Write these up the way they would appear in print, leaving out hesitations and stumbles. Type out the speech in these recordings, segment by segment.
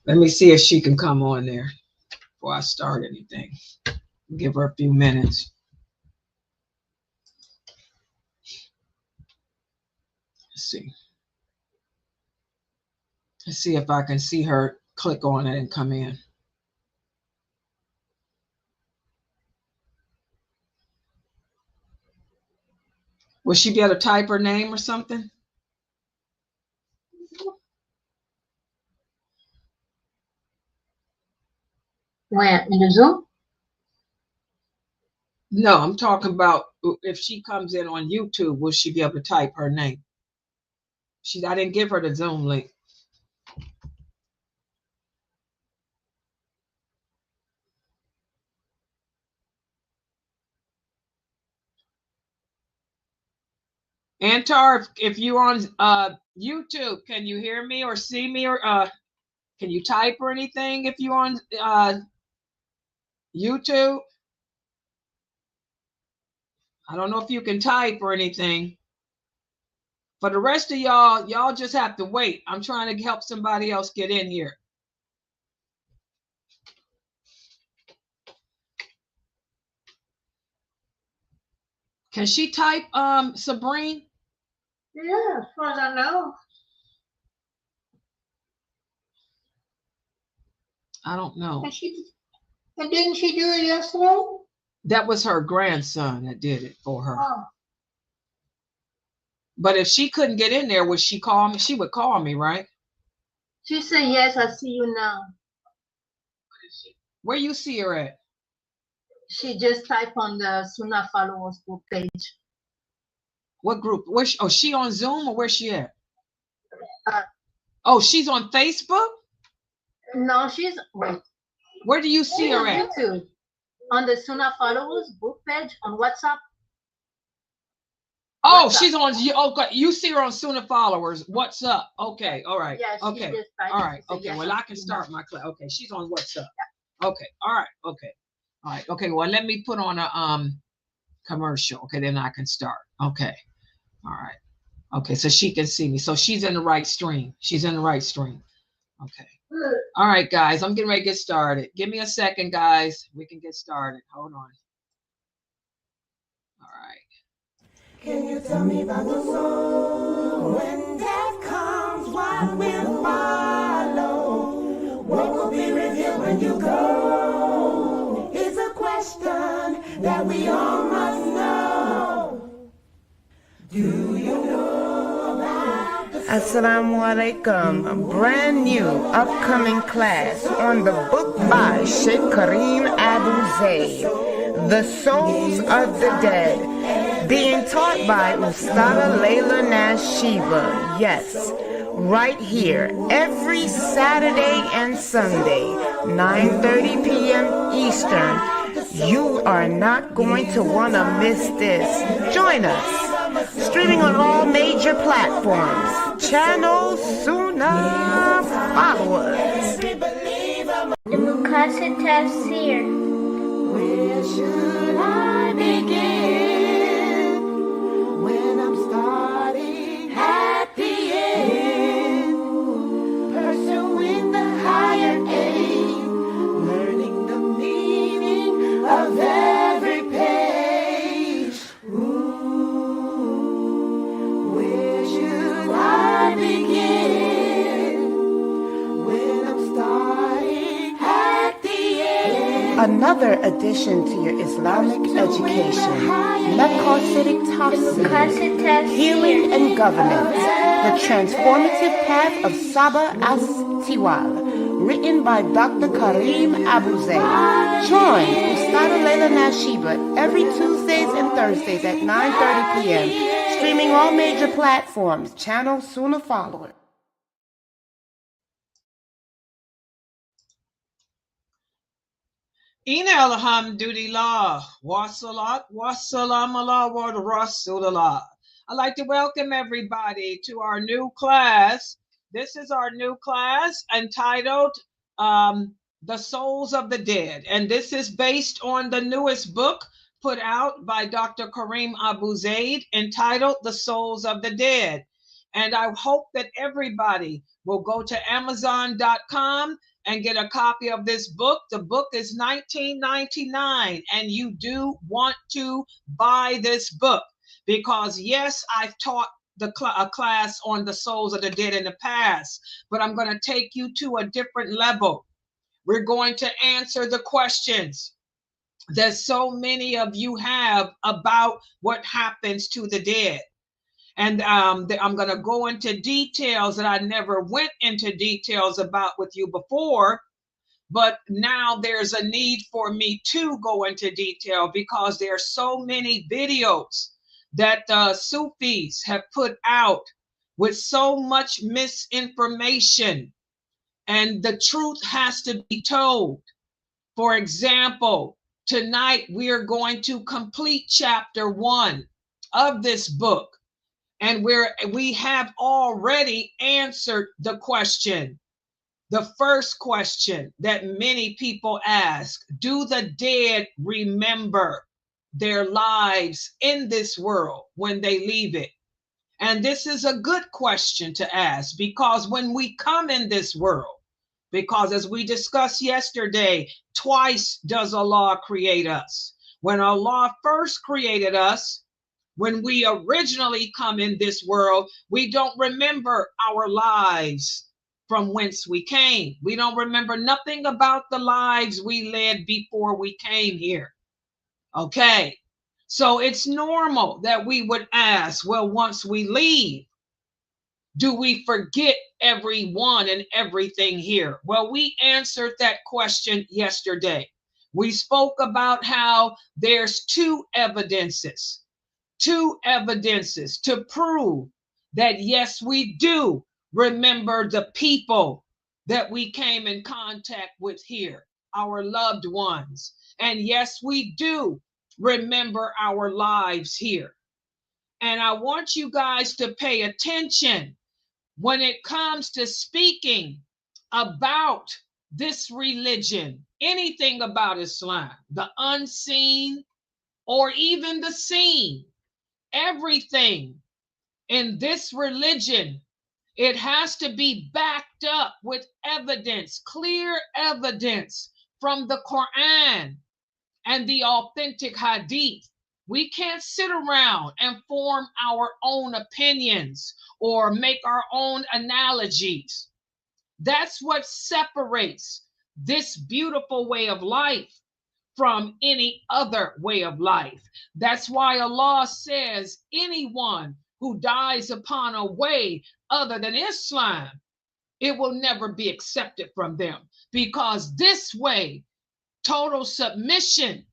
Let me see if she can come on there before I start anything. Give her a few minutes. Let's see. Let's see if I can see her click on it and come in. Will she be able to type her name or something? Where? In the Zoom? No, I'm talking about if she comes in on YouTube, will she be able to type her name? I didn't give her the Zoom link. Antar, if you're on YouTube, can you hear me or see me, or can you type or anything if you're on YouTube? I don't know if you can type or anything. For the rest of y'all just have to wait. I'm trying to help somebody else get in here. Can she type, Sabrine? Yeah, as far as I know. I don't know. And didn't she do it yesterday? That was her grandson that did it for her. Oh. But if she couldn't get in there, would she call me? She would call me, right? She said, yes, I see you now. Where you see her at? She just typed on the Sunnahfollowers group page. What group? She on Zoom or where's she at? Uh, she's on Facebook? No, she's, wait. Where do you see her at? YouTube. On the Sunnahfollowers group page on WhatsApp. Oh, she's on. Okay, you see her on Sunnahfollowers. What's up? Okay, all right. Yeah, okay, all right. Okay, well, I can start my class. Okay, she's on WhatsApp. Okay, all right. Okay, all right. Okay, well, let me put on a commercial. Okay, then I can start. Okay, all right. Okay, so she can see me. So she's in the right stream. She's in the right stream. Okay. All right, guys, I'm getting ready to get started. Give me a second, guys. We can get started. Hold on. All right. Can you tell me about the soul? When death comes, what will follow? What will be revealed when you go? It's a question that we all must know. Do you know about the soul? Assalamu alaikum, a brand new upcoming class on the book by Sheikh Kareem Abu Zaid, The Souls of the Dead, being taught by Ustada Layla Nashiba. Yes, right here, every Saturday and Sunday, 9:30 p.m. Eastern. You are not going to want to miss this. Join us. Streaming on all major platforms. Channel Sunnah Followers. The Mukasa Tafsir. Where should I begin when I'm starting at the end? Pursuing the higher aim, learning the meaning of every page. Where should I begin when I'm starting at the end? Another addition to your Islamic education, Maqasidic Tafsir, Healing and Governance, the Transformative Path of Saba As-Tiwal, written by Dr. Kareem Abu Zaid. Join Ustada Layla Nashiba every Tuesdays and Thursdays at 9:30 p.m., streaming all major platforms, channel Sunnah Followers. Ina alhamdulillah, wa salat, wa salam ala wa Rasulullah. I'd like to welcome everybody to our new class. This is our new class entitled The Souls of the Dead. And this is based on the newest book put out by Dr. Kareem Abu Zaid entitled The Souls of the Dead. And I hope that everybody will go to Amazon.com and get a copy of this book. The book is $19.99, and you do want to buy this book because, yes, I've taught a class on the souls of the dead in the past, but I'm going to take you to a different level. We're going to answer the questions that so many of you have about what happens to the dead. And I'm going to go into details that I never went into details about with you before. But now there's a need for me to go into detail because there are so many videos that the Sufis have put out with so much misinformation. And the truth has to be told. For example, tonight we are going to complete chapter 1 of this book. And we have already answered the question. The first question that many people ask, do the dead remember their lives in this world when they leave it? And this is a good question to ask because when we come in this world, because as we discussed yesterday, twice does Allah create us. When Allah first created us, when we originally come in this world, we don't remember our lives from whence we came. We don't remember nothing about the lives we led before we came here. Okay, so it's normal that we would ask, well, once we leave, do we forget everyone and everything here? Well, we answered that question yesterday. We spoke about how there's two evidences to prove that, yes, we do remember the people that we came in contact with here, our loved ones. And yes, we do remember our lives here. And I want you guys to pay attention when it comes to speaking about this religion, anything about Islam, the unseen or even the seen. Everything in this religion, it has to be backed up with evidence, clear evidence from the Quran and the authentic hadith. We can't sit around and form our own opinions or make our own analogies. That's what separates this beautiful way of life from any other way of life. That's why Allah says anyone who dies upon a way other than Islam, it will never be accepted from them, because this way, total submission,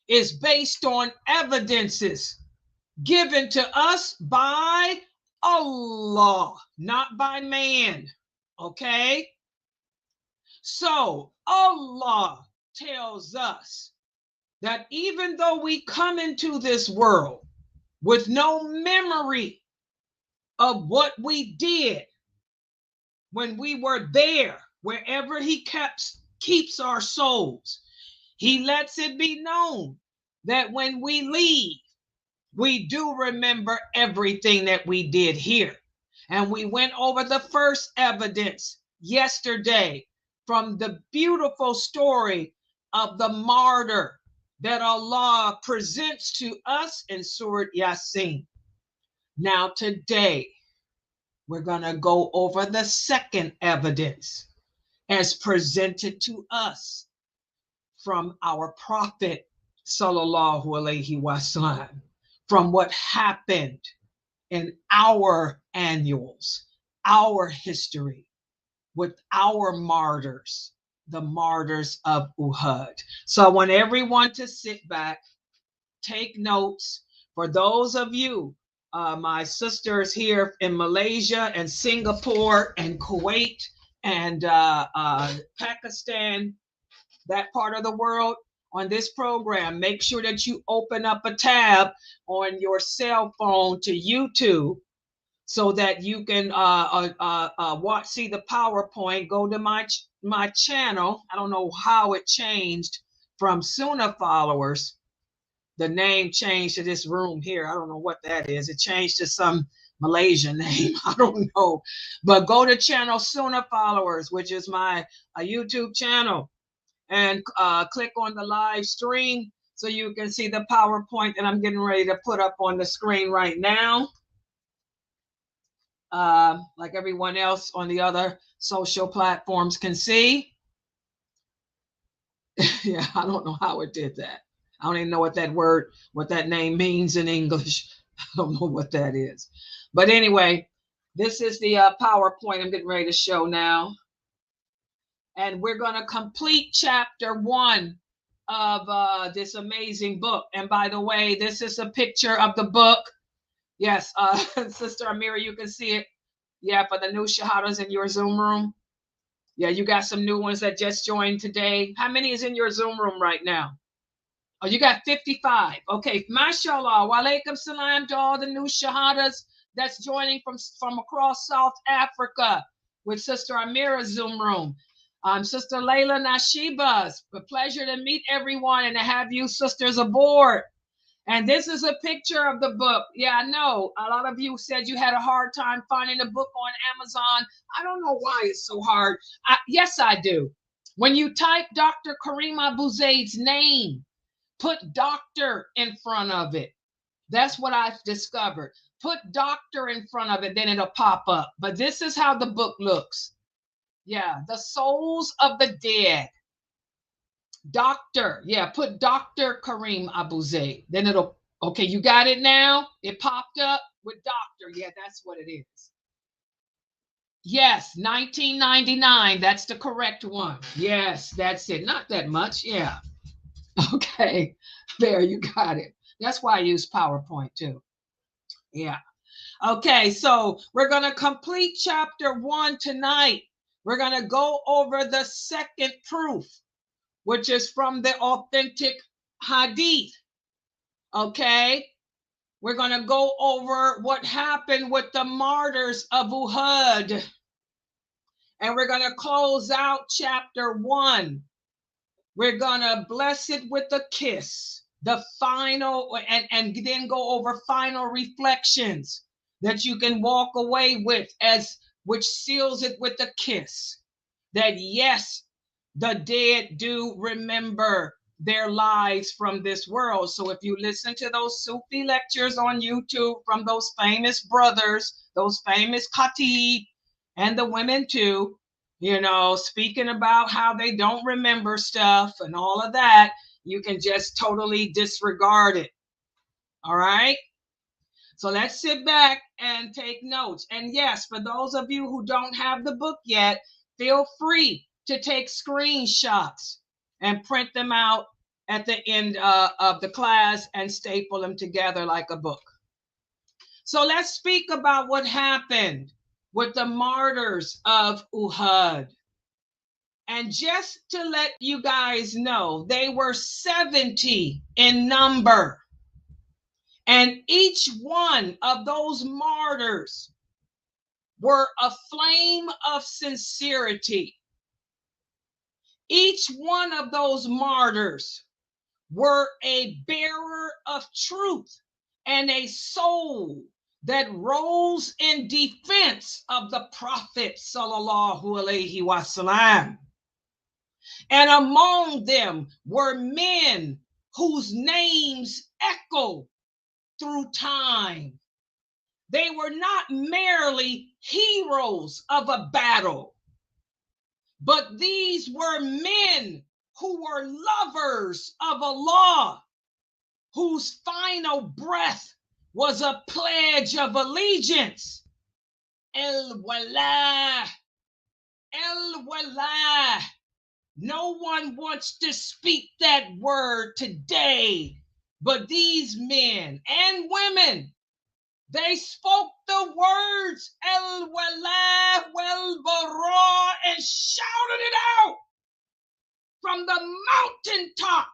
is based on evidences given to us by Allah, not by man. Okay? So Allah tells us that even though we come into this world with no memory of what we did when we were there, wherever he keeps our souls, he lets it be known that when we leave, we do remember everything that we did here. And we went over the first evidence yesterday from the beautiful story of the martyr that Allah presents to us in Surah Yasin. Now today, we're going to go over the second evidence as presented to us from our Prophet Sallallahu Alaihi Wasallam, from what happened in our annuals, our history, with our martyrs, the martyrs of Uhud. So I want everyone to sit back, take notes. For those of you, my sisters here in Malaysia and Singapore and Kuwait and Pakistan, that part of the world, on this program, make sure that you open up a tab on your cell phone to YouTube so that you can see the PowerPoint. Go to my channel. I don't know how it changed from Sunnahfollowers. The name changed to this room here. I don't know what that is. It changed to some Malaysian name. I don't know. But go to channel Sunnahfollowers, which is my YouTube channel, and click on the live stream so you can see the PowerPoint that I'm getting ready to put up on the screen right now. Like everyone else on the other social platforms can see. Yeah, I don't know how it did that. I don't even know what that name means in English. I don't know what that is. But anyway, this is the PowerPoint I'm getting ready to show now. And we're going to complete chapter 1 of this amazing book. And by the way, this is a picture of the book. Yes, Sister Amira, you can see it. Yeah, for the new shahadas in your Zoom room. Yeah, you got some new ones that just joined today. How many is in your Zoom room right now? Oh, you got 55. Okay, mashallah. Wa alaikum salam to all the new shahadas that's joining from across South Africa with Sister Amira's Zoom room. Sister Layla Nashiba's. A pleasure to meet everyone and to have you sisters aboard. And this is a picture of the book. Yeah, I know. A lot of you said you had a hard time finding the book on Amazon. I don't know why it's so hard. Yes, I do. When you type Dr. Kareem Abu Zaid's name, put doctor in front of it. That's what I've discovered. Put doctor in front of it, then it'll pop up. But this is how the book looks. Yeah, the souls of the dead. Doctor, yeah, put Dr. Kareem Abu Zaid. Then it'll, okay, you got it now? It popped up with doctor. Yeah, that's what it is. Yes, 1999. That's the correct one. Yes, that's it. Not that much. Yeah. Okay, there, you got it. That's why I use PowerPoint too. Yeah. Okay, so we're going to complete chapter 1 tonight. We're going to go over the second proof, which is from the authentic hadith. Okay, we're going to go over what happened with the Martyrs of Uhud. And we're going to close out chapter 1. We're going to bless it with a kiss, the final, and then go over final reflections that you can walk away with, which seals it with a kiss. That yes, the dead do remember their lives from this world. So if you listen to those Sufi lectures on YouTube from those famous brothers, those famous Khatib, and the women too, you know, speaking about how they don't remember stuff and all of that, you can just totally disregard it. All right? So let's sit back and take notes. And yes, for those of you who don't have the book yet, feel free to take screenshots and print them out at the end of the class and staple them together like a book. So let's speak about what happened with the Martyrs of Uhud. And just to let you guys know, they were 70 in number. And each one of those martyrs were a flame of sincerity. Each one of those martyrs were a bearer of truth and a soul that rose in defense of the Prophet sallallahu alaihi wasallam. And among them were men whose names echo through time. They were not merely heroes of a battle, but these were men who were lovers of Allah, whose final breath was a pledge of allegiance. El-Wala, El-Wala. No one wants to speak that word today, but these men and women, they spoke the words El-Wala wal-Bara and shouted it out from the mountaintop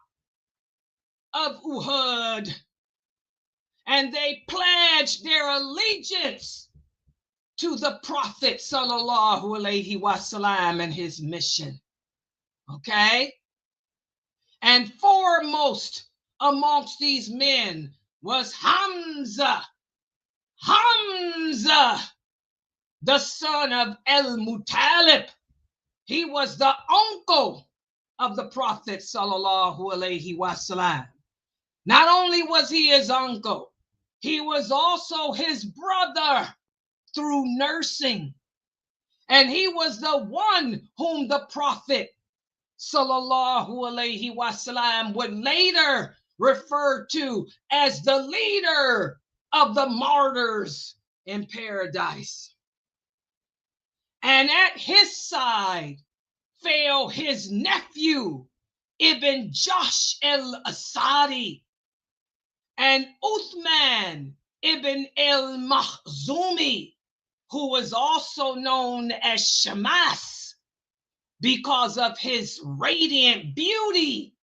of Uhud. And they pledged their allegiance to the Prophet sallallahu alaihi wasallam and his mission. Okay? And foremost amongst these men was Hamza. Hamza, the son of al-Muttalib. He was the uncle of the Prophet sallallahu alaihi wasallam. Not only was he his uncle, he was also his brother through nursing. And he was the one whom the Prophet sallallahu alaihi wasallam would later refer to as the leader of the martyrs in paradise. And at his side fell his nephew, Ibn Josh al-Asadi, and Uthman ibn al-Makhzumi, who was also known as Shamas because of his radiant beauty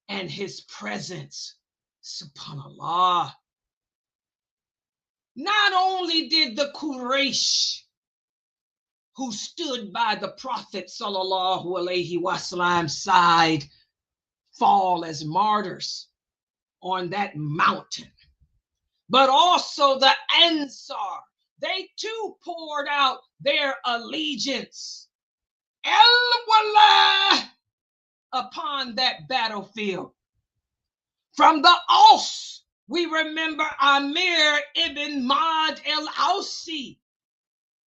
and his presence. Subhanallah. Not only did the Quraysh who stood by the Prophet sallallahu alaihi wasallam's side fall as martyrs on that mountain, but also the Ansar, they too poured out their allegiance, al-wala, upon that battlefield. From the Aus, we remember Amir ibn Mad al-Ausi.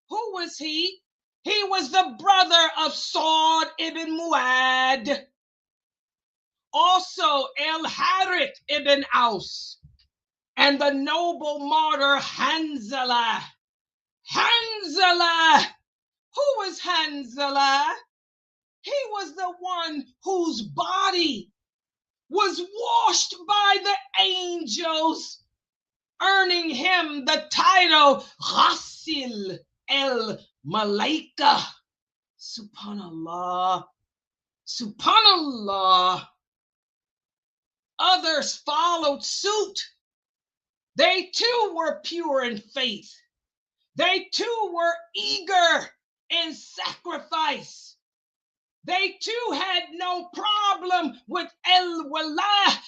Who was he? He was the brother of Saud ibn Muad. Also al-Harith ibn Aus, and the noble martyr Hanzala. Hanzala. Who was Hanzala? He was the one whose body was washed by the angels, earning him the title Ghassil el-Malaika. Subhanallah. Subhanallah. Others followed suit. They too were pure in faith. They too were eager in sacrifice. They too had no problem with al-wala,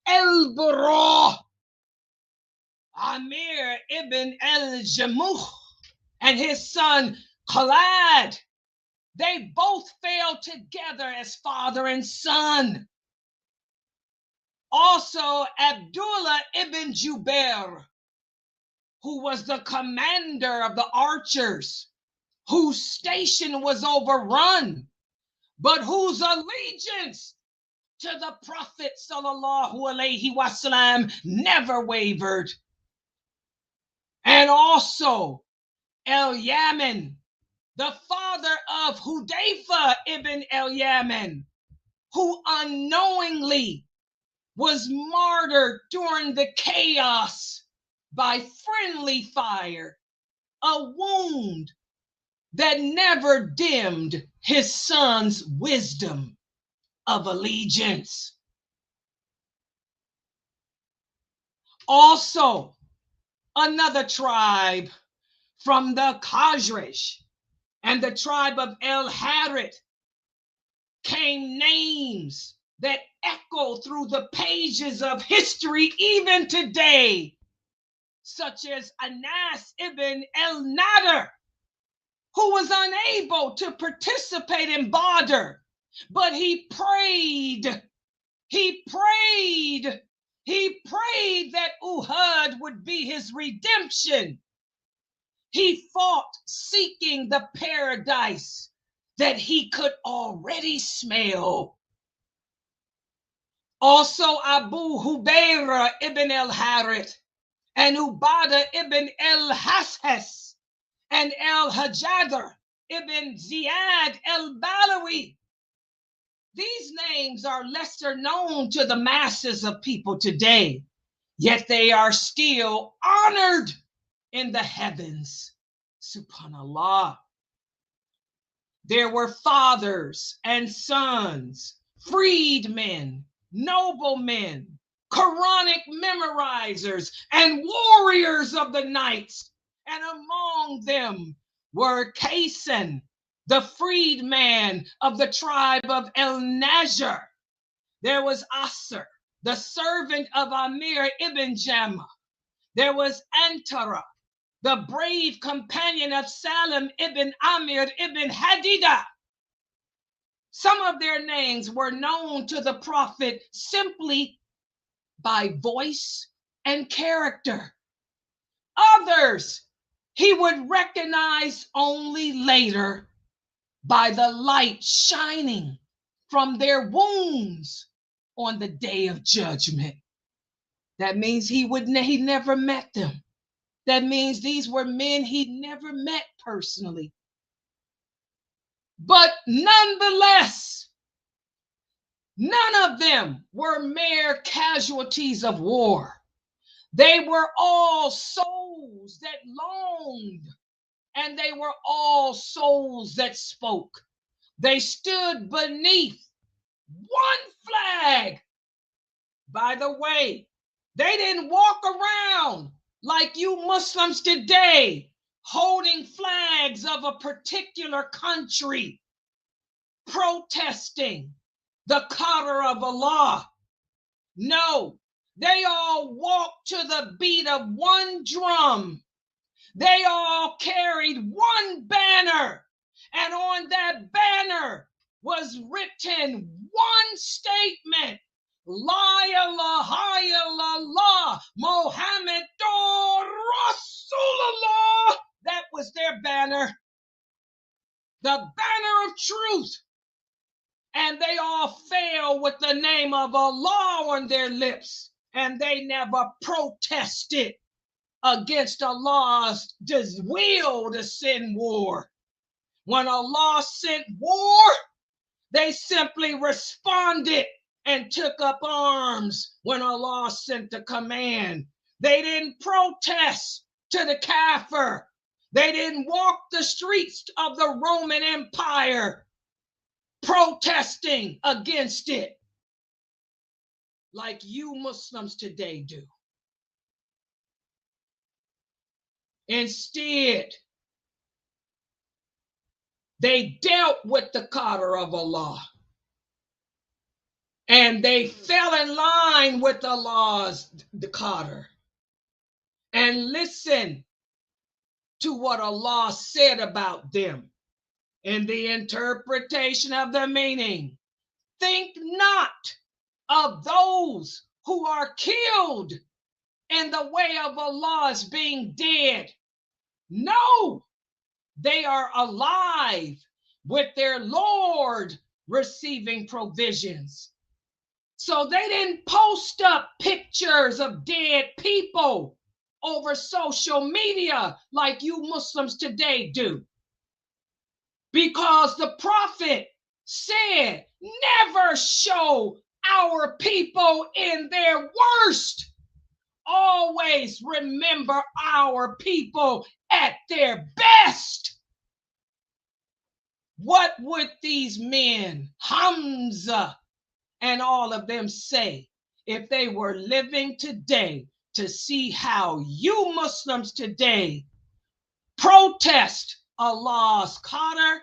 al-bara. Amir ibn al-Jamuh and his son Khalad, they both fell together as father and son. Also Abdullah ibn Jubair, who was the commander of the archers, whose station was overrun, but whose allegiance to the Prophet sallallahu alaihi wasallam never wavered. And also El-Yaman, the father of Hudayfa ibn El-Yaman, who unknowingly was martyred during the chaos by friendly fire, a wound that never dimmed his son's wisdom of allegiance. Also, another tribe from the Khazraj and the tribe of El-Harith came names that echo through the pages of history even today, such as Anas ibn el-Nadr, who was unable to participate in Badr, but he prayed that Uhud would be his redemption. He fought seeking the paradise that he could already smell. Also Abu Hubayra ibn al-Harith and Ubadah ibn al-Hashas and al-Hajjadr ibn Ziyad al-Balawi. These names are lesser known to the masses of people today, yet they are still honored in the heavens. Subhanallah. There were fathers and sons, freedmen, noblemen, Quranic memorizers, and warriors of the nights. And among them were Kaysan, the freedman of the tribe of El-Najjar. There was Asr, the servant of Amir ibn Jamah. There was Antara, the brave companion of Salim ibn Amir ibn Hadida. Some of their names were known to the Prophet simply by voice and character. Others he would recognize only later by the light shining from their wounds on the day of judgment. That means he never met them. That means these were men he never met personally. But nonetheless, none of them were mere casualties of war. They were all souls that longed, and they were all souls that spoke. They stood beneath one flag. By the way, they didn't walk around like you Muslims today, holding flags of a particular country, protesting the qadr of Allah. No, they all walked to the beat of one drum. They all carried one banner, and on that banner was written one statement: La ilaha illallah Muhammadur Rasulullah. That was their banner, the banner of truth. And they all fell with the name of Allah on their lips, and they never protested against Allah's will to send war. When Allah sent war, they simply responded and took up arms when Allah sent the command. They didn't protest to the kafir. They didn't walk the streets of the Roman Empire protesting against it like you Muslims today do. Instead, they dealt with the qadr of Allah, and they fell in line with Allah's qadr and listened to what Allah said about them in the interpretation of the meaning. Think not of those who are killed in the way of Allah as being dead. No, they are alive with their Lord receiving provisions. So they didn't post up pictures of dead people over social media like you Muslims today do. Because the Prophet said, never show our people in their worst. Always remember our people at their best. What would these men, Hamza and all of them, say if they were living today to see how you Muslims today protest Allah's qadr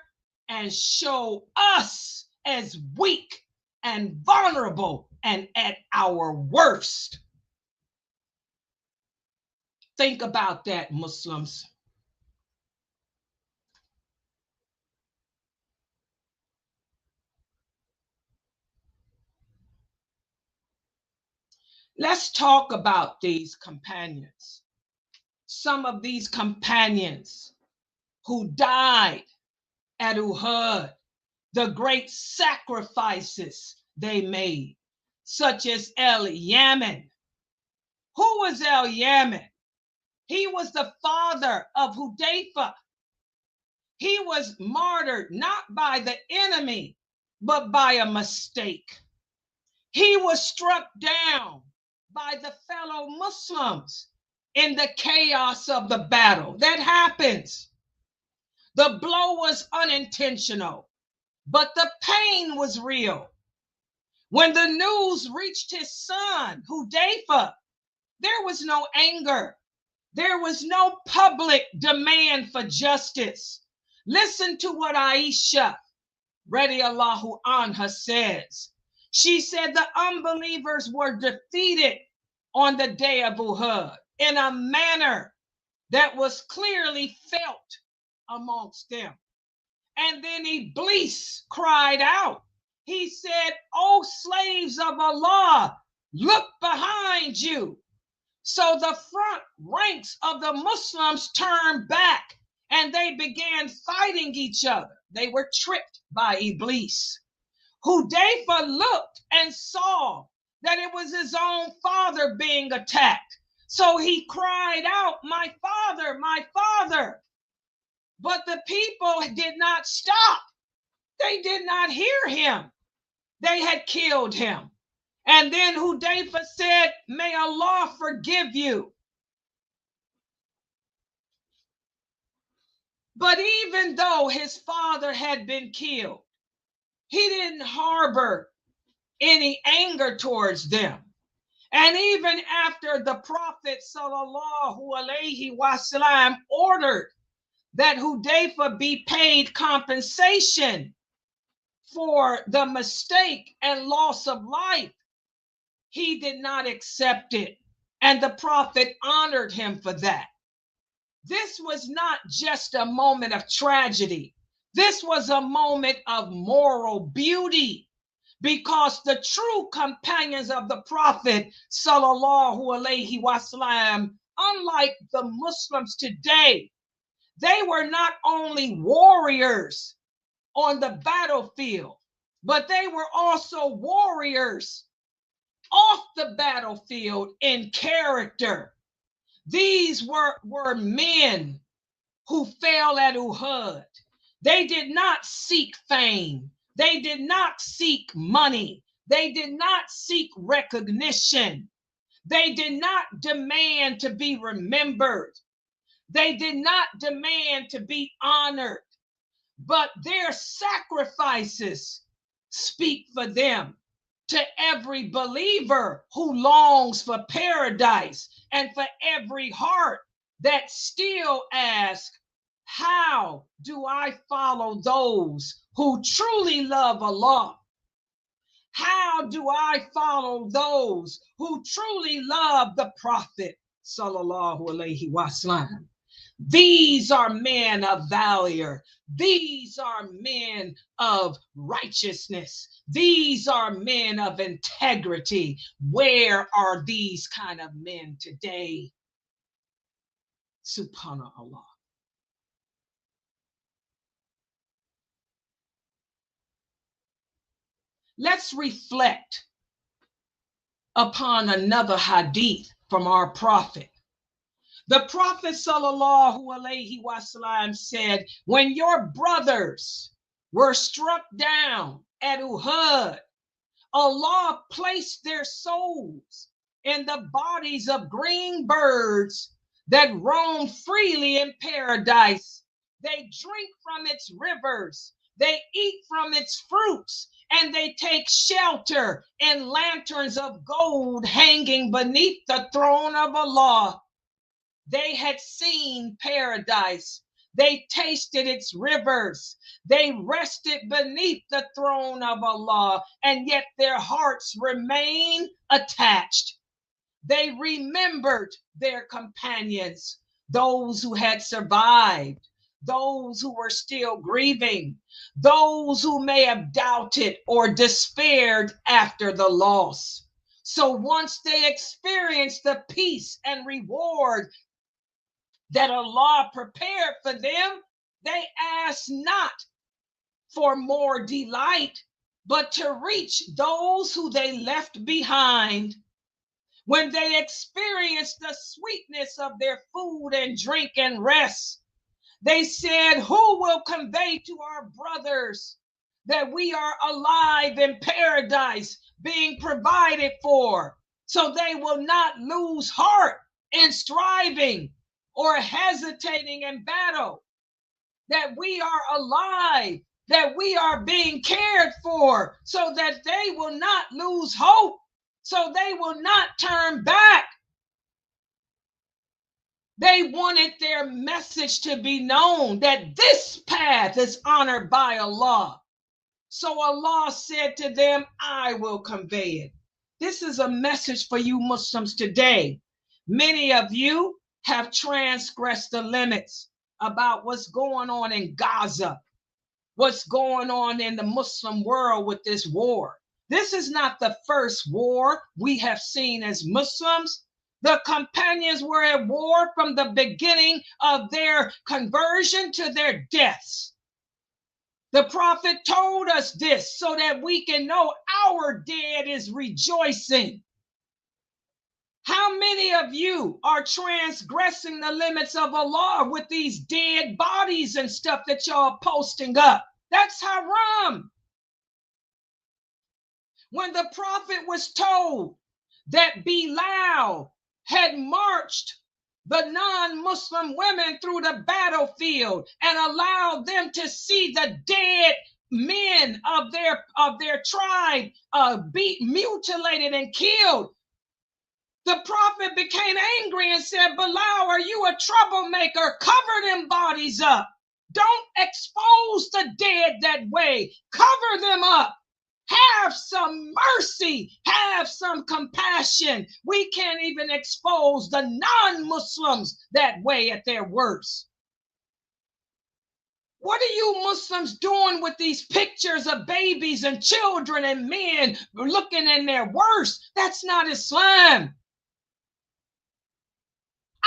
and show us as weak and vulnerable and at our worst? Think about that, Muslims. Let's talk about these companions. Some of these companions who died at Uhud, the great sacrifices they made, such as El-Yaman. Who was El-Yaman? He was the father of Hudayfa. He was martyred not by the enemy, but by a mistake. He was struck down by the fellow Muslims in the chaos of the battle. That happens. The blow was unintentional, but the pain was real. When the news reached his son, Hudayfa, there was no anger. There was no public demand for justice. Listen to what Aisha, radiyallahu anha, says. She said the unbelievers were defeated on the day of Uhud. in a manner that was clearly felt amongst them. And then Iblis cried out. He said, "O slaves of Allah, look behind you." So the front ranks of the Muslims turned back and they began fighting each other. They were tricked by Iblis. Hudayfa looked and saw that it was his own father being attacked. So he cried out, "My father, my father." But the people did not stop. They did not hear him. They had killed him. And then Hudayfa said, "May Allah forgive you." But even though his father had been killed, he didn't harbor any anger towards them. And even after the Prophet sallallahu alaihi wasallam ordered that Hudayfa be paid compensation for the mistake and loss of life, he did not accept it. And the Prophet honored him for that. This was not just a moment of tragedy. This was a moment of moral beauty, because the true companions of the Prophet sallallahu alaihi wasallam, unlike the Muslims today, they were not only warriors on the battlefield, but they were also warriors off the battlefield in character. These were men who fell at Uhud. They did not seek fame. They did not seek money. They did not seek recognition. They did not demand to be remembered. They did not demand to be honored. But their sacrifices speak for them. To every believer who longs for paradise, and for every heart that still asks, how do I follow those who truly love Allah? How do I follow those who truly love the Prophet sallallahu alaihi wasallam? These are men of valor. These are men of righteousness. These are men of integrity. Where are these kind of men today? Subhanallah. Let's reflect upon another hadith from our Prophet. The Prophet sallallahu alaihi wasallam said, when your brothers were struck down at Uhud, Allah placed their souls in the bodies of green birds that roam freely in paradise. They drink from its rivers, they eat from its fruits, and they take shelter in lanterns of gold hanging beneath the throne of Allah. They had seen paradise. They tasted its rivers. They rested beneath the throne of Allah, and yet their hearts remain attached. They remembered their companions, those who had survived, those who were still grieving, those who may have doubted or despaired after the loss. So once they experienced the peace and reward that Allah prepared for them, they asked not for more delight, but to reach those who they left behind. When they experienced the sweetness of their food and drink and rest, they said, who will convey to our brothers that we are alive in paradise, being provided for, so they will not lose heart in striving or hesitating in battle, that we are alive, that we are being cared for, so that they will not lose hope, so they will not turn back. They wanted their message to be known, that this path is honored by Allah. So Allah said to them, I will convey it. This is a message for you Muslims today. Many of you have transgressed the limits about what's going on in Gaza, what's going on in the Muslim world with this war. This is not the first war we have seen as Muslims. The companions were at war from the beginning of their conversion to their deaths. The prophet told us this so that we can know our dead is rejoicing. How many of you are transgressing the limits of Allah with these dead bodies and stuff that y'all posting up? That's haram. When the prophet was told that Bilal had marched the non-Muslim women through the battlefield and allowed them to see the dead men of their tribe beat, mutilated, and killed, the prophet became angry and said, Bilal, are you a troublemaker? Cover them bodies up. Don't expose the dead that way. Cover them up. Have some mercy. Have some compassion. We can't even expose the non-Muslims that way at their worst. What are you Muslims doing with these pictures of babies and children and men looking in their worst? That's not Islam.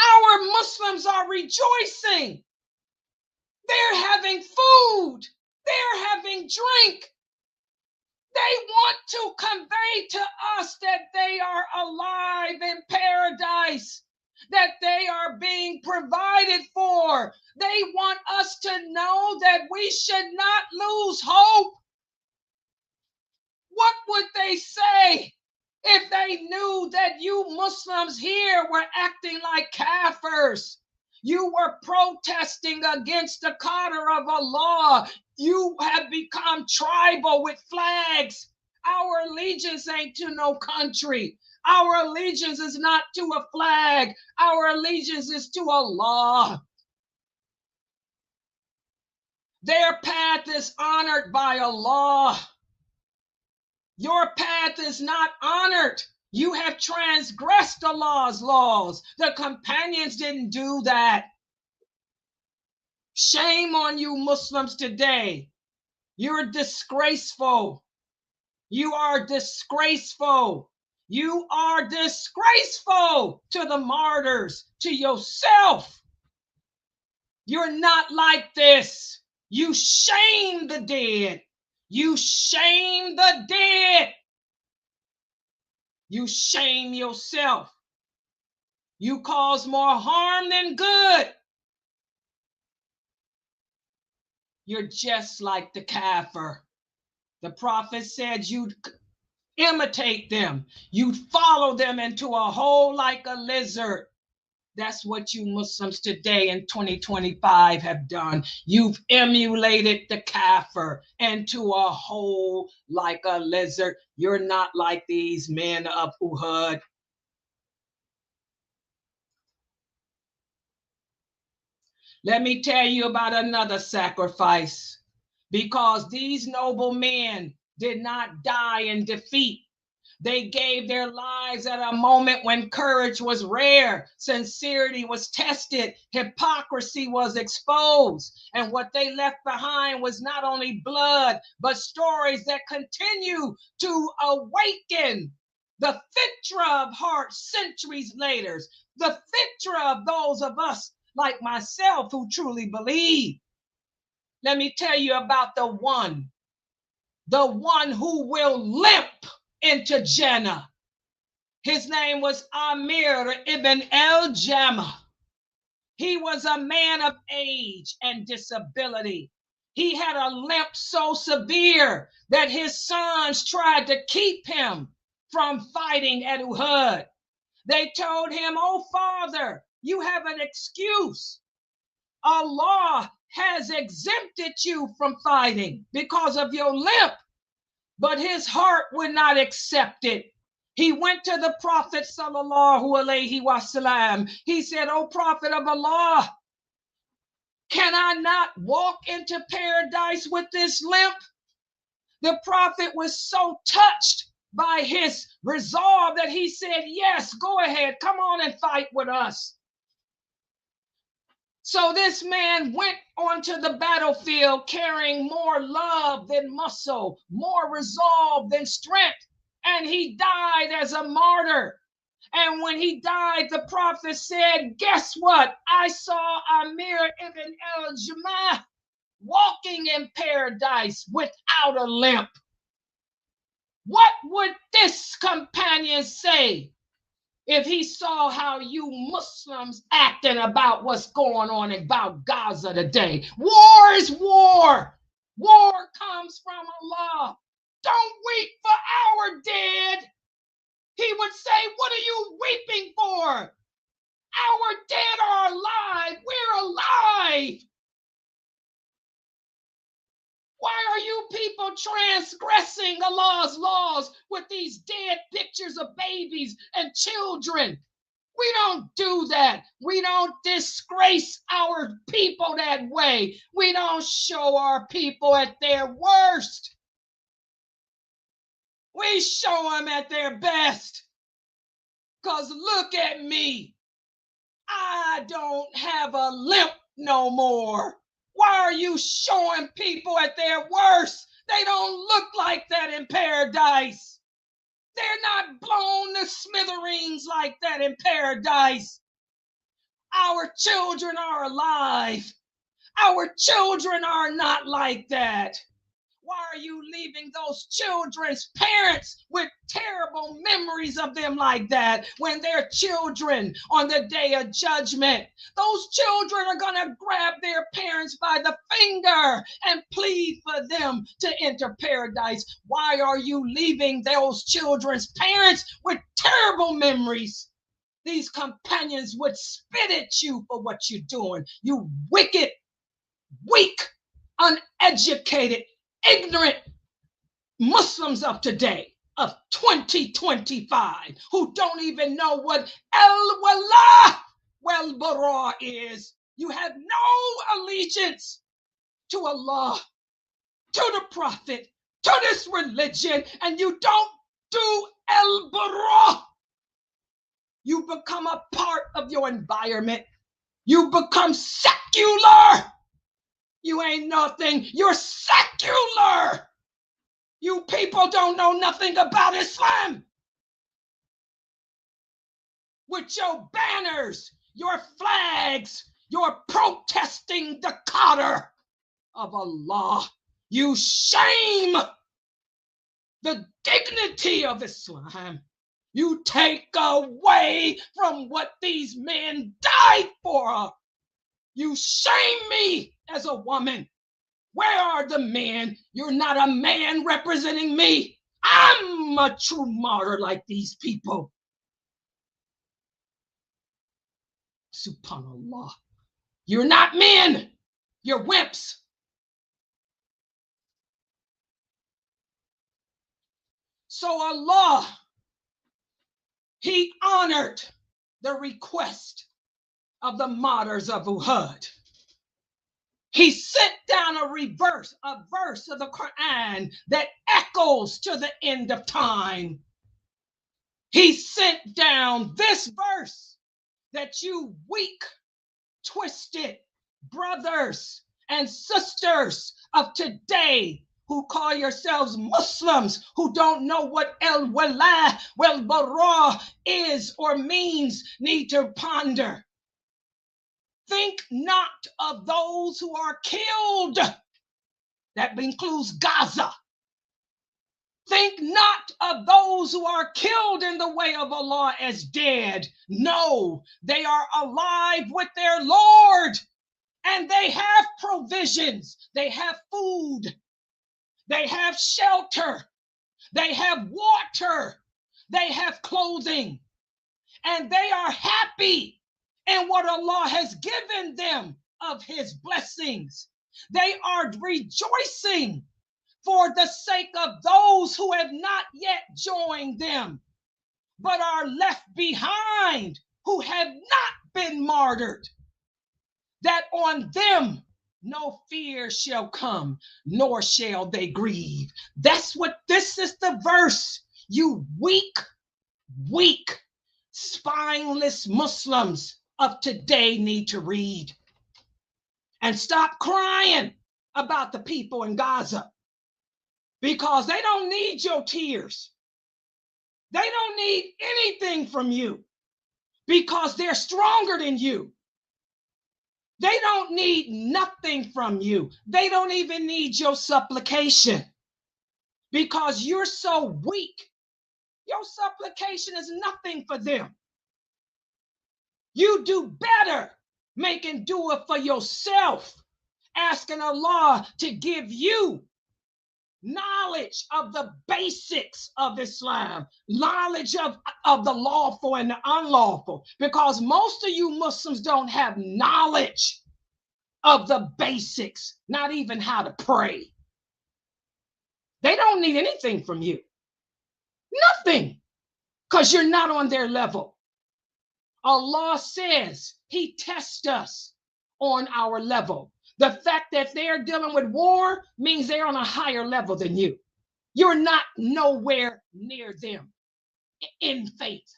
Our Muslims are rejoicing. They're having food. They're having drink. They want to convey to us that they are alive in paradise, that they are being provided for. They want us to know that we should not lose hope. What would they say if they knew that you Muslims here were acting like kafirs? You were protesting against the qadr of Allah. You have become tribal with flags. Our allegiance ain't to no country. Our allegiance is not to a flag. Our allegiance is to Allah. Their path is honored by Allah. Your path is not honored. You have transgressed Allah's laws. The companions didn't do that. Shame on you Muslims today. You're disgraceful. You are disgraceful. You are disgraceful to the martyrs, to yourself. You're not like this. You shame the dead. You shame the dead. You shame yourself. You cause more harm than good. You're just like the kafir. The prophet said you'd imitate them. You'd follow them into a hole like a lizard. That's what you Muslims today in 2025 have done. You've emulated the kafir into a hole like a lizard. You're not like these men of Uhud. Let me tell you about another sacrifice, because these noble men did not die in defeat. They gave their lives at a moment when courage was rare, sincerity was tested, hypocrisy was exposed, and what they left behind was not only blood, but stories that continue to awaken the fitra of hearts centuries later, the fitra of those of us like myself who truly believe. Let me tell you about the one who will limp into Jannah. His name was Amir ibn al-Jama. He was a man of age and disability. He had a limp so severe that his sons tried to keep him from fighting at Uhud. They told him, "Oh, father, you have an excuse. Allah has exempted you from fighting because of your limp." But his heart would not accept it. He went to the Prophet sallallahu alaihi wasallam. He said, "O Prophet of Allah, can I not walk into paradise with this limp?" The Prophet was so touched by his resolve that he said, yes, go ahead, come on and fight with us. So this man went onto the battlefield carrying more love than muscle, more resolve than strength, and he died as a martyr. And when he died, the prophet said, guess what? I saw Amir ibn al-Jamah walking in paradise without a limp. What would this companion say if he saw how you Muslims acting about what's going on about Gaza today? War is war. War comes from Allah. Don't weep for our dead. He would say, what are you weeping for? Our dead are alive. We're alive. Why are you people transgressing Allah's laws with these dead pictures of babies and children? We don't do that. We don't disgrace our people that way. We don't show our people at their worst. We show them at their best. Because look at me. I don't have a limp no more. Why are you showing people at their worst? They don't look like that in paradise. They're not blown to smithereens like that in paradise. Our children are alive. Our children are not like that. Why are you leaving those children's parents with terrible memories of them like that when they're children on the day of judgment? Those children are going to grab their parents by the finger and plead for them to enter paradise. Why are you leaving those children's parents with terrible memories? These companions would spit at you for what you're doing. You wicked, weak, uneducated, ignorant Muslims of today, of 2025, who don't even know what al-wala wal-bara is. You have no allegiance to Allah, to the Prophet, to this religion, and you don't do al-bara. You become a part of your environment. You become secular. You ain't nothing. You're secular. You people don't know nothing about Islam. With your banners, your flags, your protesting the qadr of Allah. You shame the dignity of Islam. You take away from what these men died for. You shame me as a woman. Where are the men? You're not a man representing me. I'm a true martyr like these people. Subhanallah. You're not men. You're wimps. So Allah, He honored the request of the Martyrs of Uhud. He sent down a verse of the Quran that echoes to the end of time. He sent down this verse that you weak, twisted brothers and sisters of today who call yourselves Muslims, who don't know what al-wala wal-bara is or means, need to ponder. Think not of those who are killed. That includes Gaza. Think not of those who are killed in the way of Allah as dead. No, they are alive with their Lord, and they have provisions. They have food. They have shelter. They have water. They have clothing. And they are happy in what Allah has given them of His blessings. They are rejoicing for the sake of those who have not yet joined them, but are left behind, who have not been martyred, that on them no fear shall come, nor shall they grieve. That's what this is, the verse You weak, spineless Muslims of today need to read and stop crying about the people in Gaza, because they don't need your tears. They don't need anything from you because they're stronger than you. They don't need nothing from you. They don't even need your supplication because you're so weak. Your supplication is nothing for them. You do better making do it for yourself, asking Allah to give you knowledge of the basics of Islam, knowledge of the lawful and the unlawful, because most of you Muslims don't have knowledge of the basics, not even how to pray. They don't need anything from you. Nothing, because you're not on their level. Allah says He tests us on our level. The fact that they're dealing with war means they're on a higher level than you. You're not nowhere near them in faith.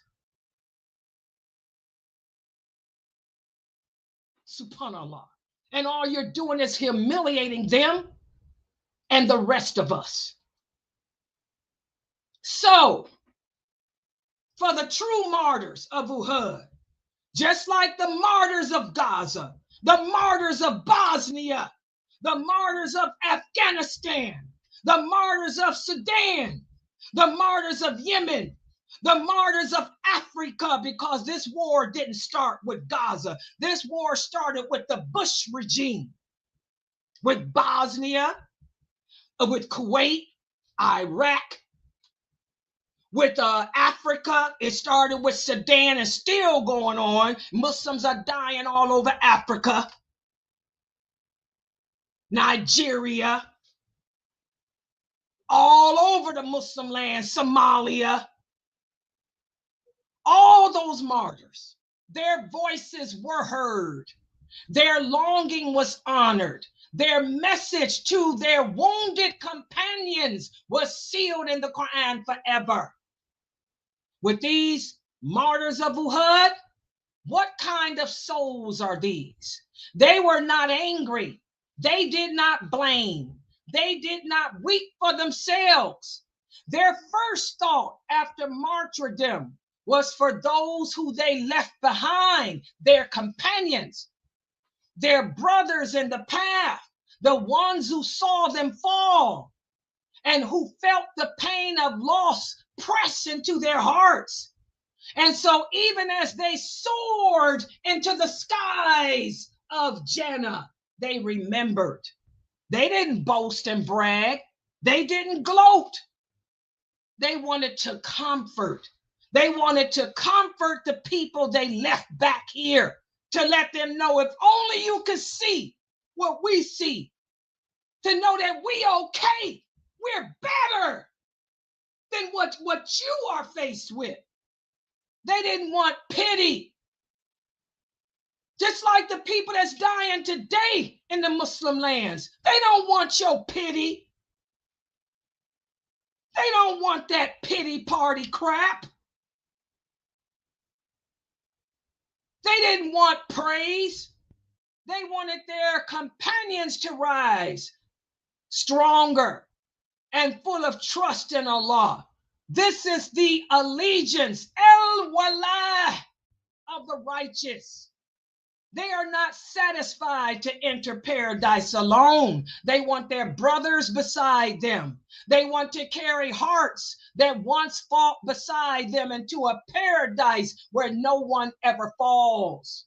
SubhanAllah. And all you're doing is humiliating them and the rest of us. So, for the true martyrs of Uhud, just like the martyrs of Gaza, the martyrs of Bosnia, the martyrs of Afghanistan, the martyrs of Sudan, the martyrs of Yemen, the martyrs of Africa, because this war didn't start with Gaza. This war started with the Bush regime, with Bosnia, with Kuwait, Iraq, with Africa. It started with Sudan and still going on. Muslims are dying all over Africa, Nigeria, all over the Muslim land, Somalia. All those martyrs, their voices were heard. Their longing was honored. Their message to their wounded companions was sealed in the Quran forever. With these martyrs of Uhud, what kind of souls are these? They were not angry. They did not blame. They did not weep for themselves. Their first thought after martyrdom was for those who they left behind, their companions, their brothers in the path, the ones who saw them fall and who felt the pain of loss press into their hearts. And so even as they soared into the skies of Jannah, they remembered. They didn't boast and brag. They didn't gloat. They wanted to comfort. They wanted to comfort the people they left back here, to let them know, if only you could see what we see, to know that we okay. We're better than what you are faced with. They didn't want pity. Just like the people that's dying today in the Muslim lands, they don't want your pity. They don't want that pity party crap. They didn't want praise. They wanted their companions to rise stronger and full of trust in Allah. This is the allegiance, el-wala, of the righteous. They are not satisfied to enter paradise alone. They want their brothers beside them. They want to carry hearts that once fought beside them into a paradise where no one ever falls.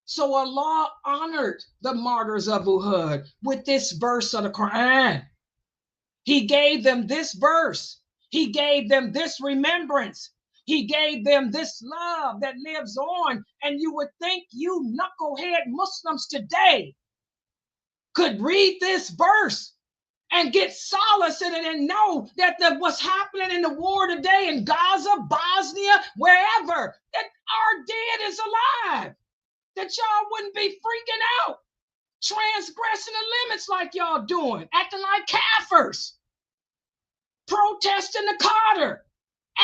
So Allah honored the martyrs of Uhud with this verse of the Quran. He gave them this verse. He gave them this remembrance. He gave them this love that lives on. And you would think you knucklehead Muslims today could read this verse and get solace in it and know that what's happening in the war today in Gaza, Bosnia, wherever, that our dead is alive, that y'all wouldn't be freaking out, transgressing the limits like y'all doing, acting like kafirs, protesting the Carter,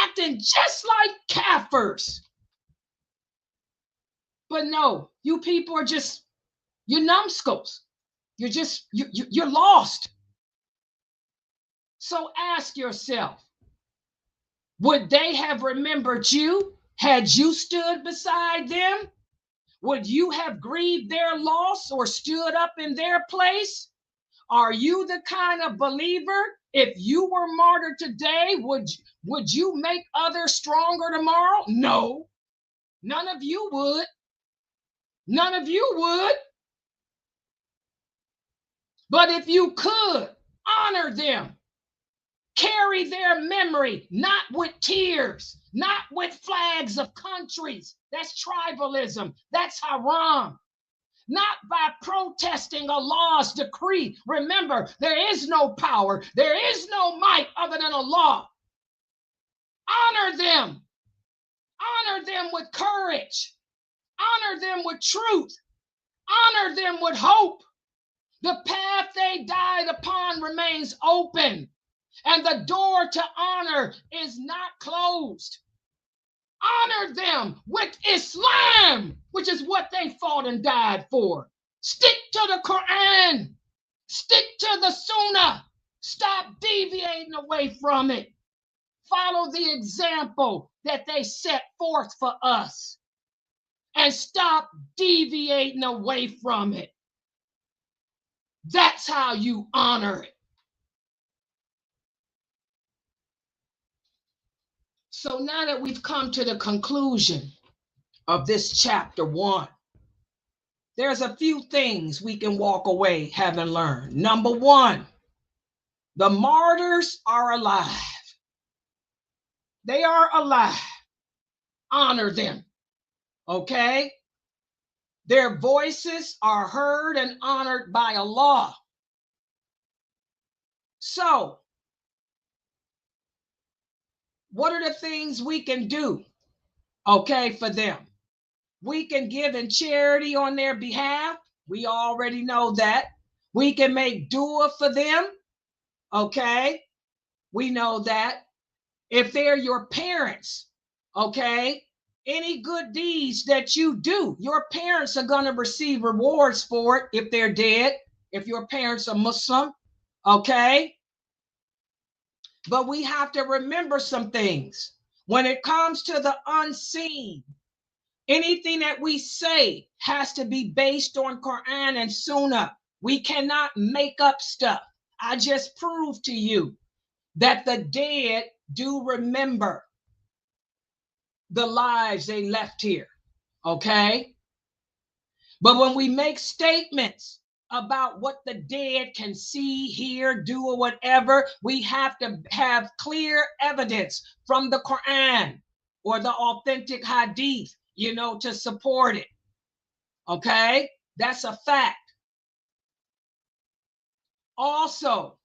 acting just like kafirs. But no, you people are just, you're numbskulls. You're lost. So ask yourself, would they have remembered you had you stood beside them? Would you have grieved their loss or stood up in their place? Are you the kind of believer, if you were martyred today, would you make others stronger tomorrow? No, none of you would. None of you would. But if you could, honor them. Carry their memory, not with tears, not with flags of countries. That's tribalism. That's haram. Not by protesting Allah's decree. Remember, there is no power, there is no might other than Allah. Honor them. Honor them with courage. Honor them with truth. Honor them with hope. The path they died upon remains open, and the door to honor is not closed. Honor them with Islam, which is what they fought and died for. Stick to the Quran. Stick to the Sunnah. Stop deviating away from it. Follow the example that they set forth for us, and stop deviating away from it. That's how you honor it. So now that we've come to the conclusion of this chapter 1, there's a few things we can walk away having learned. Number 1, the martyrs are alive. They are alive. Honor them. Okay? Their voices are heard and honored by Allah. So, what are the things we can do, okay, for them? We can give in charity on their behalf. We already know that. We can make dua for them, okay? We know that. If they're your parents, okay, any good deeds that you do, your parents are going to receive rewards for it if they're dead, if your parents are Muslim, okay? But we have to remember some things. When it comes to the unseen, anything that we say has to be based on Quran and Sunnah. We cannot make up stuff. I just proved to you that the dead do remember the lives they left here, okay? But when we make statements about what the dead can see, hear, do, or whatever, we have to have clear evidence from the Quran or the authentic hadith, to support it, okay? That's a fact. Also,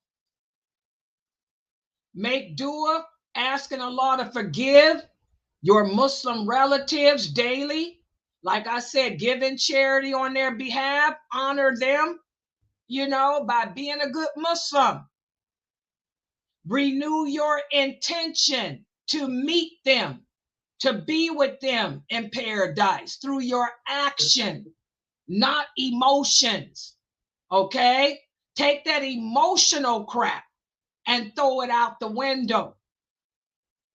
make dua, asking Allah to forgive your Muslim relatives daily. Like I said, give in charity on their behalf, honor them, by being a good Muslim. Renew your intention to meet them, to be with them in paradise through your action, not emotions, okay? Take that emotional crap and throw it out the window.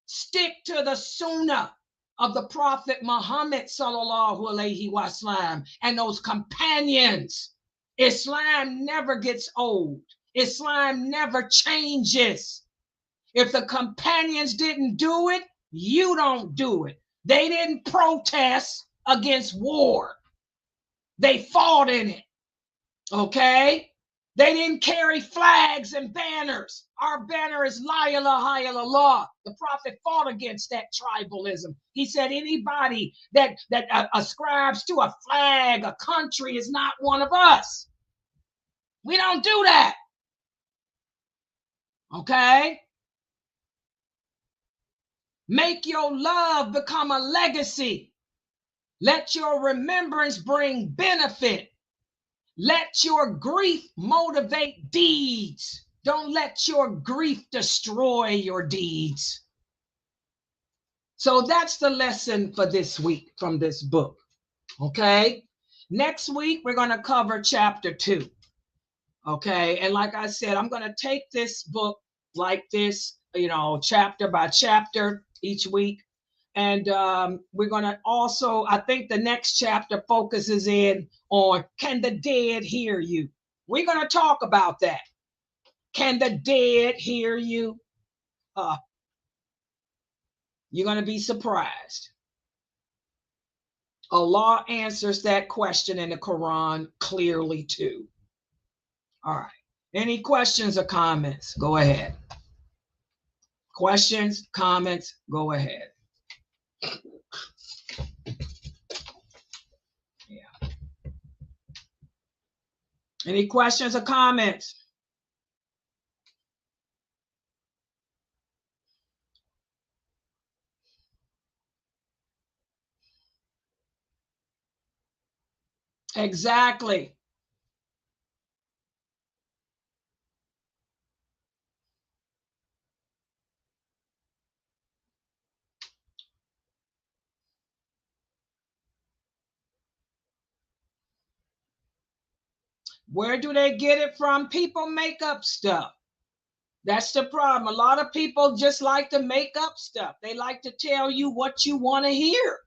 Stick to the Sunnah of the Prophet Muhammad sallallahu alaihi wasallam and those companions. Islam never gets old. Islam never changes. If the companions didn't do it, you don't do it. They didn't protest against war. They fought in it, okay? They didn't carry flags and banners. Our banner is La ilaha illallah. The Prophet fought against that tribalism. He said anybody that ascribes to a flag, a country, is not one of us. We don't do that. Okay? Make your love become a legacy. Let your remembrance bring benefit. Let your grief motivate deeds. Don't let your grief destroy your deeds. So that's the lesson for this week from this book. Okay. Next week, we're going to cover chapter 2. Okay. And like I said, I'm going to take this book like this, chapter by chapter each week. And we're going to also, I think the next chapter focuses in on, can the dead hear you? We're going to talk about that. Can the dead hear you? You're going to be surprised. Allah answers that question in the Quran clearly too. All right. Any questions or comments? Go ahead. Questions, comments, go ahead. Yeah. Any questions or comments? Exactly. Where do they get it from? People make up stuff. That's the problem. A lot of people just like to make up stuff. They like to tell you what you want to hear.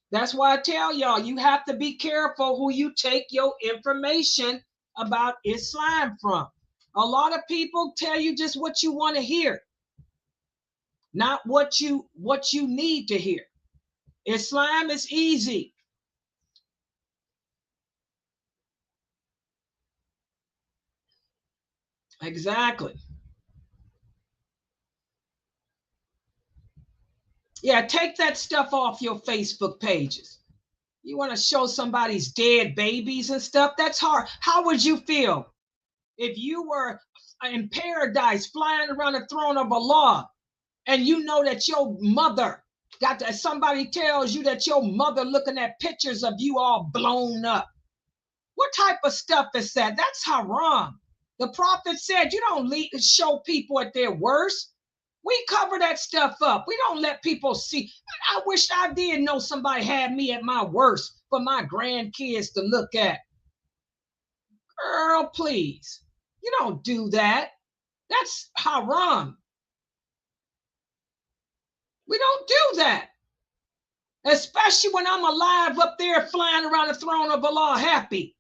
That's why I tell y'all, you have to be careful who you take your information about Islam from. A lot of people tell you just what you want to hear, not what you need to hear. Islam is easy. Exactly. Yeah, take that stuff off your Facebook pages. You want to show somebody's dead babies and stuff? That's hard. How would you feel if you were in paradise flying around the throne of Allah and you know that your mother somebody tells you that your mother looking at pictures of you all blown up? What type of stuff is that? That's haram. The prophet said you don't show people at their worst. We cover that stuff up. We don't let people see. I wish I did know somebody had me at my worst for my grandkids to look at. Girl, please. You don't do that. That's haram. We don't do that. Especially when I'm alive up there flying around the throne of Allah happy.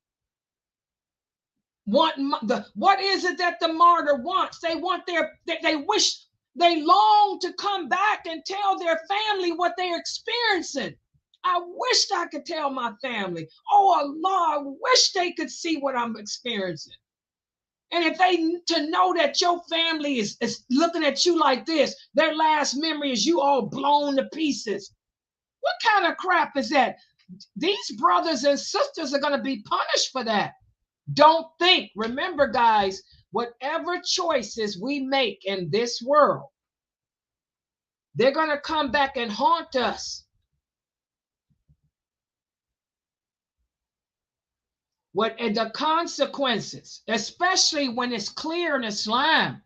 What is it that the martyr wants? They wish, they long to come back and tell their family what they're experiencing. I wished I could tell my family. Oh, Allah, I wish they could see what I'm experiencing. And if they to know that your family is looking at you like this, their last memory is you all blown to pieces. What kind of crap is that? These brothers and sisters are going to be punished for that. Don't think. Remember, guys, whatever choices we make in this world, they're going to come back and haunt us. What are the consequences, especially when it's clear in Islam?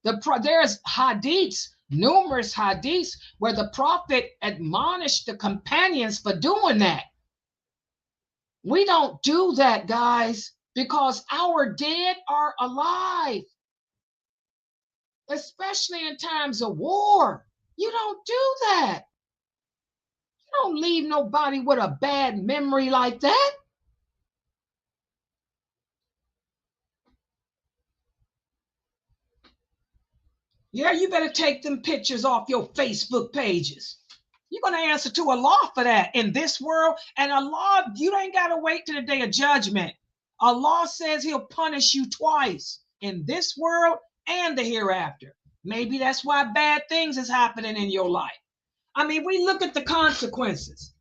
There's hadiths, numerous hadiths, where the prophet admonished the companions for doing that. We don't do that, guys, because our dead are alive, especially in times of war. You don't do that. You don't leave nobody with a bad memory like that. Yeah, you better take them pictures off your Facebook pages. You're going to answer to Allah for that in this world. And Allah, you ain't got to wait till the day of judgment. Allah says he'll punish you twice, in this world and the hereafter. Maybe that's why bad things is happening in your life. I mean, we look at the consequences.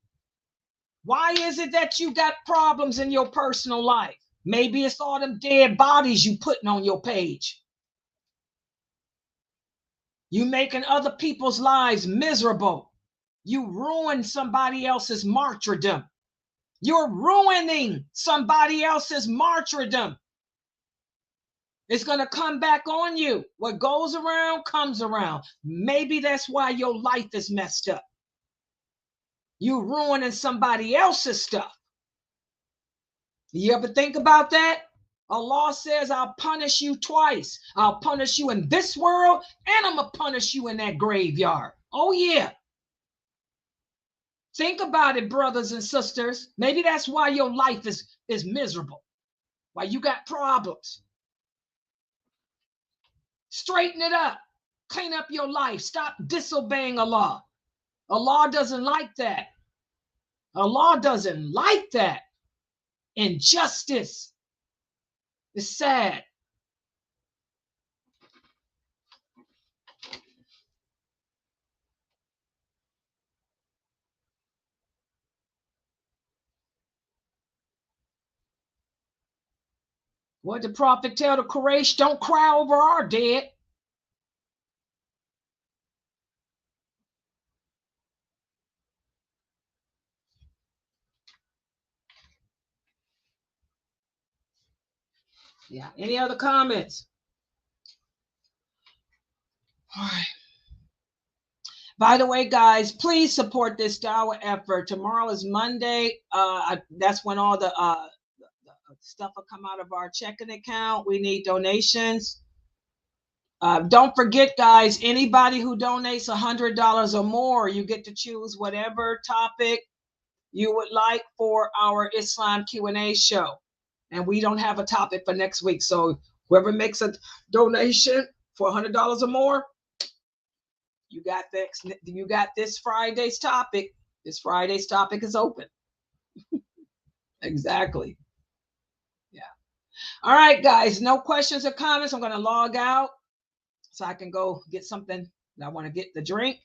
Why is it that you got problems in your personal life? Maybe it's all them dead bodies you putting on your page. You making other people's lives miserable. You ruin somebody else's martyrdom. You're ruining somebody else's martyrdom. It's going to come back on you. What goes around comes around. Maybe that's why your life is messed up. You ruining somebody else's stuff. You ever think about that? Allah says, I'll punish you twice. I'll punish you in this world, and I'm going to punish you in that graveyard. Oh, yeah. Think about it, brothers and sisters. Maybe that's why your life is miserable, why you got problems. Straighten it up. Clean up your life. Stop disobeying Allah. Allah doesn't like that. Allah doesn't like that. Injustice. It's sad. What did the Prophet tell the Quraysh? Don't cry over our dead. Yeah. Any other comments? All right. By the way, guys, please support this Dawah effort. Tomorrow is Monday. That's when all the stuff will come out of our checking account. We need donations. Don't forget, guys, anybody who donates $100 or more, you get to choose whatever topic you would like for our Islam Q&A show. And we don't have a topic for next week. So whoever makes a donation for $100 or more, you got this Friday's topic. This Friday's topic is open. Exactly. Yeah. All right, guys, no questions or comments. I'm going to log out so I can go get something. I want to get the drink.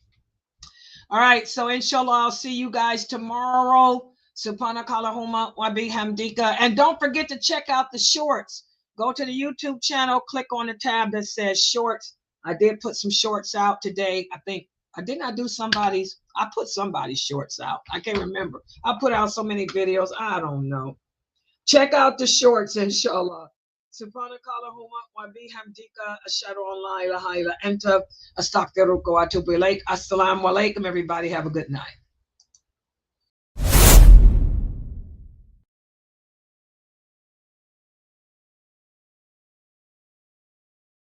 All right, so inshallah, I'll see you guys tomorrow. Subhanakallahumma wa bihamdika. And don't forget to check out the shorts. Go to the YouTube channel, click on the tab that says shorts. I did put some shorts out today. I think I did not do somebody's. I put somebody's shorts out. I can't remember. I put out so many videos. I don't know. Check out the shorts, inshallah. Subhanakallahumma wa bihamdika ashhadu an la ilaha illa anta astaghfiruka wa atubu ilaik. Assalamu alaikum, everybody. Have a good night.